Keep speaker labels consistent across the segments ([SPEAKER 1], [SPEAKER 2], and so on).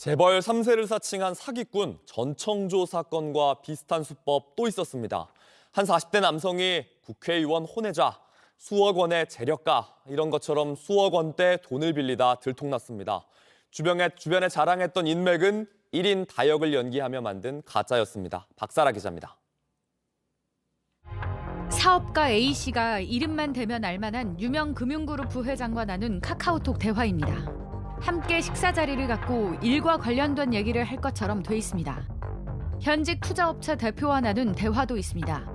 [SPEAKER 1] 재벌 3세를 사칭한 사기꾼 전청조 사건과 비슷한 수법 또 있었습니다. 한 40대 남성이 국회의원 혼외자, 수억 원의 재력가 이런 것처럼 수억 원대 돈을 빌리다 들통났습니다. 주변에 자랑했던 인맥은 1인 다역을 연기하며 만든 가짜였습니다. 박사라 기자입니다.
[SPEAKER 2] 사업가 A씨가 이름만 대면 알만한 유명 금융그룹 부회장과 나눈 카카오톡 대화입니다. 함께 식사 자리를 갖고 일과 관련된 얘기를 할 것처럼 돼 있습니다. 현직 투자업체 대표와 나눈 대화도 있습니다.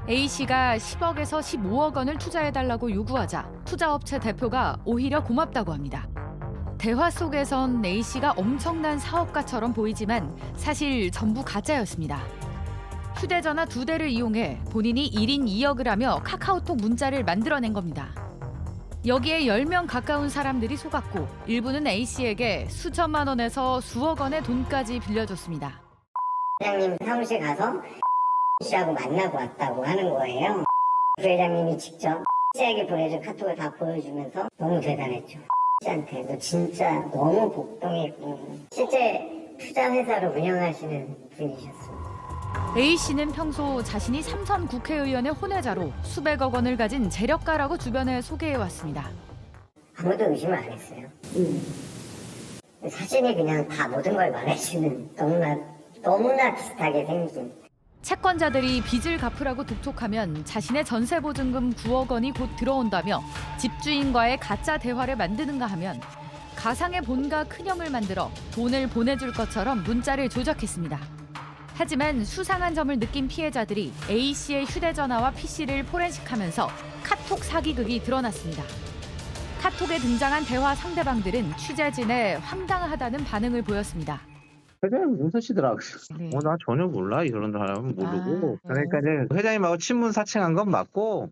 [SPEAKER 2] A씨가 10억에서 15억 원을 투자해달라고 요구하자 투자업체 대표가 오히려 고맙다고 합니다. 대화 속에선 A씨가 엄청난 사업가처럼 보이지만 사실 전부 가짜였습니다. 휴대전화 2대를 이용해 본인이 1인 2역을 하며 카카오톡 문자를 만들어낸 겁니다. 여기에 10명 가까운 사람들이 속았고 일부는 A씨에게 수천만 원에서 수억 원의 돈까지 빌려줬습니다.
[SPEAKER 3] 회장님 사무실 가서 씨하고 만나고 왔다고 하는 거예요. 부회장님이 직접 씨에게 보내준 카톡을 다 보여주면서 너무 대단했죠. 씨한테 너 진짜 너무 복동이고 실제 투자 회사를 운영하시는 분이셨습니다.
[SPEAKER 2] A씨는 평소 자신이 삼선 국회의원의 혼외자로 수백억 원을 가진 재력가라고 주변에 소개해왔습니다.
[SPEAKER 3] 아무도 의심을 안 했어요. 사진이 그냥 다 모든 걸 말해주는 너무나 비슷하게 생긴.
[SPEAKER 2] 채권자들이 빚을 갚으라고 독촉하면 자신의 전세보증금 9억 원이 곧 들어온다며 집주인과의 가짜 대화를 만드는가 하면 가상의 본가 큰형을 만들어 돈을 보내줄 것처럼 문자를 조작했습니다. 하지만 수상한 점을 느낀 피해자들이 A씨의 휴대전화와 PC를 포렌식하면서 카톡 사기극이 드러났습니다. 카톡에 등장한 대화 상대방들은 취재진에 황당하다는 반응을 보였습니다.
[SPEAKER 4] 회장님 웃으시더라고요.
[SPEAKER 2] 네.
[SPEAKER 4] 나 전혀 몰라. 이런 사람은 모르고. 그러니까 이제 회장님하고 친분 사칭한 건 맞고.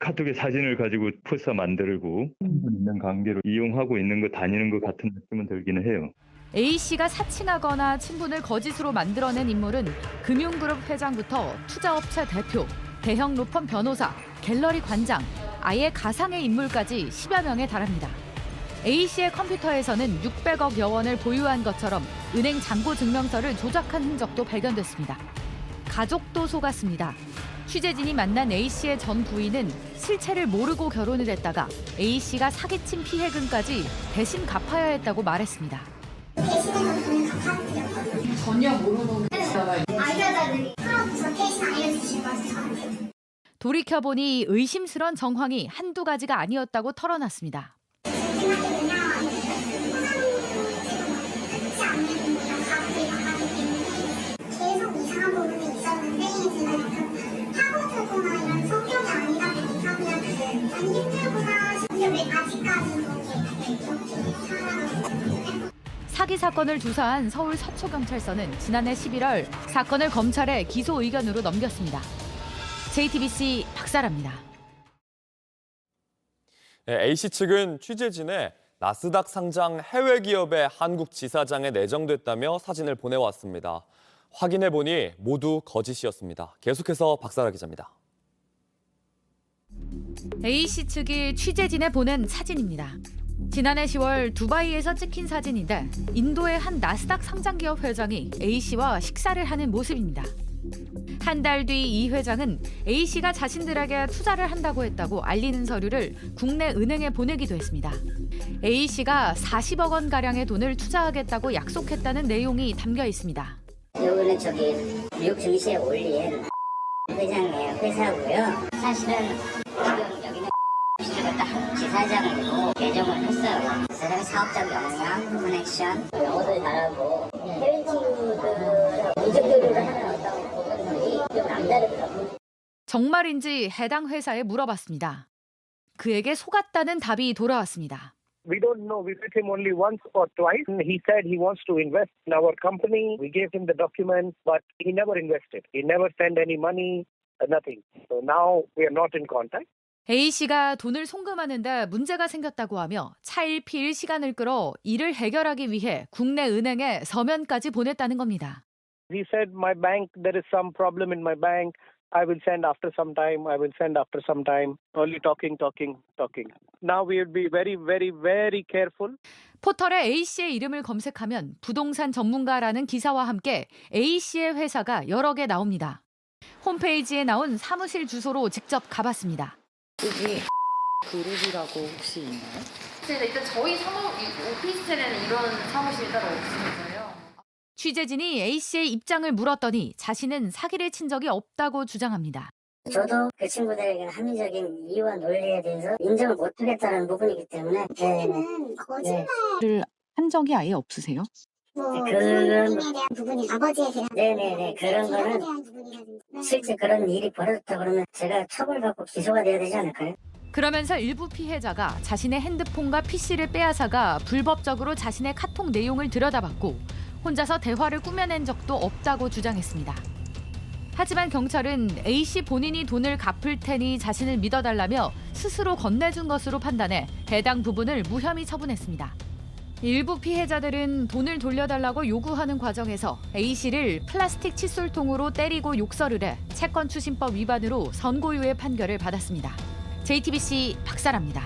[SPEAKER 5] 카톡에 사진을 가지고 포스터 만들고 있는 관계로 이용하고 있는 거 다니는 것 같은 느낌은 들기는 해요.
[SPEAKER 2] A씨가 사칭하거나 친분을 거짓으로 만들어낸 인물은 금융그룹 회장부터 투자업체 대표, 대형 로펌 변호사, 갤러리 관장, 아예 가상의 인물까지 10여 명에 달합니다. A씨의 컴퓨터에서는 600억여 원을 보유한 것처럼 은행 잔고 증명서를 조작한 흔적도 발견됐습니다. 가족도 속았습니다. 취재진이 만난 A씨의 전 부인은 실체를 모르고 결혼을 했다가 A씨가 사기친 피해금까지 대신 갚아야 했다고 말했습니다.
[SPEAKER 6] 대신해서 돈을 갚아드렸거든요.
[SPEAKER 2] 전혀 모르고
[SPEAKER 6] 알려자들이 하루부터 대신 알려주신 거죠, 저한테.
[SPEAKER 2] 돌이켜보니 의심스런 정황이 한두 가지가 아니었다고 털어놨습니다.
[SPEAKER 6] 생각해 보면 사장님이 제가 믿지 않는 분이랑 가족이 나가기 때문에 계속 이상한 부분이 있었는데 제가 약간 파고들거나 이런 성격이 아니다 보니까 그냥 힘들구나 싶은데 왜 아직까지도 이렇게 살아가고 있는데
[SPEAKER 2] 사기 사건을 조사한 서울 서초경찰서는 지난해 11월 사건을 검찰에 기소 의견으로 넘겼습니다. JTBC 박사라입니다.
[SPEAKER 1] A씨 측은 취재진에 나스닥 상장 해외 기업의 한국 지사장에 내정됐다며 사진을 보내왔습니다. 확인해보니 모두 거짓이었습니다. 계속해서 박사라 기자입니다.
[SPEAKER 2] A씨 측이 취재진에 보낸 사진입니다. 지난해 10월 두바이에서 찍힌 사진인데 인도의 한 나스닥 상장기업 회장이 A씨와 식사를 하는 모습입니다. 한 달 뒤 이 회장은 A씨가 자신들에게 투자를 한다고 했다고 알리는 서류를 국내 은행에 보내기도 했습니다. A씨가 40억 원가량의 돈을 투자하겠다고 약속했다는 내용이 담겨 있습니다.
[SPEAKER 3] 이거는 미국 증시에 올린 회장의 회사고요. 사실은 지금 여기는 씨가 딱 지사장으로 예정을 했어요. 지사장의 사업적 역량, 커넥션, 영어도 잘하고 해외 친구들하고 인적교류를 하는 어떤 부분들이 좀 남다르더라고요.
[SPEAKER 2] 정말인지 해당 회사에 물어봤습니다. 그에게 속았다는 답이 돌아왔습니다.
[SPEAKER 7] We don't know. We met him only once or twice. He said he wants to invest in our company. We gave him the documents, but he never invested. He never sent any money, nothing. So now we are not in contact.
[SPEAKER 2] A씨가 돈을 송금하는데 문제가 생겼다고 하며 차일피일 시간을 끌어 이를 해결하기 위해 국내 은행에 서면까지 보냈다는 겁니다.
[SPEAKER 7] He said, my bank, there is some problem in my bank. I will send after some time. I will send after some time. Only talking. Now we will be very, very, very careful.
[SPEAKER 2] 포털에 A씨의 이름을 검색하면 부동산 전문가라는 기사와 함께 A씨의 회사가 여러 개 나옵니다. 홈페이지에 나온 사무실 주소로 직접 가봤습니다.
[SPEAKER 8] 여기 그룹이라고 혹시 있나요?
[SPEAKER 9] 네, 일단 저희 오피스텔에는 이런 사무실이 따로 없으면서요.
[SPEAKER 2] 취재진이 A씨의 입장을 물었더니 자신은 사기를 친 적이 없다고 주장합니다.
[SPEAKER 3] 저도 그 친구들에게 합리적인 이유와 논리에 대해서 인정을 못 주겠다는 부분이기 때문에
[SPEAKER 6] 는 거짓말을
[SPEAKER 8] 한 적이 아예 없으세요?
[SPEAKER 6] 뭐
[SPEAKER 3] 그런-
[SPEAKER 6] 부모님에 대한 부분이 아버지에 대한
[SPEAKER 3] 네네네 그런
[SPEAKER 6] 부분에
[SPEAKER 3] 거는
[SPEAKER 6] 대한 부분이라든지 네.
[SPEAKER 3] 실제 그런 일이 벌어졌다 그러면 제가 처벌받고 기소가 돼야 되지 않을까요?
[SPEAKER 2] 그러면서 일부 피해자가 자신의 핸드폰과 PC를 빼앗아가 불법적으로 자신의 카톡 내용을 들여다봤고 혼자서 대화를 꾸며낸 적도 없다고 주장했습니다. 하지만 경찰은 A씨 본인이 돈을 갚을 테니 자신을 믿어달라며 스스로 건네준 것으로 판단해 해당 부분을 무혐의 처분했습니다. 일부 피해자들은 돈을 돌려달라고 요구하는 과정에서 A씨를 플라스틱 칫솔통으로 때리고 욕설을 해 채권추심법 위반으로 선고유예 판결을 받았습니다. JTBC 박사라입니다.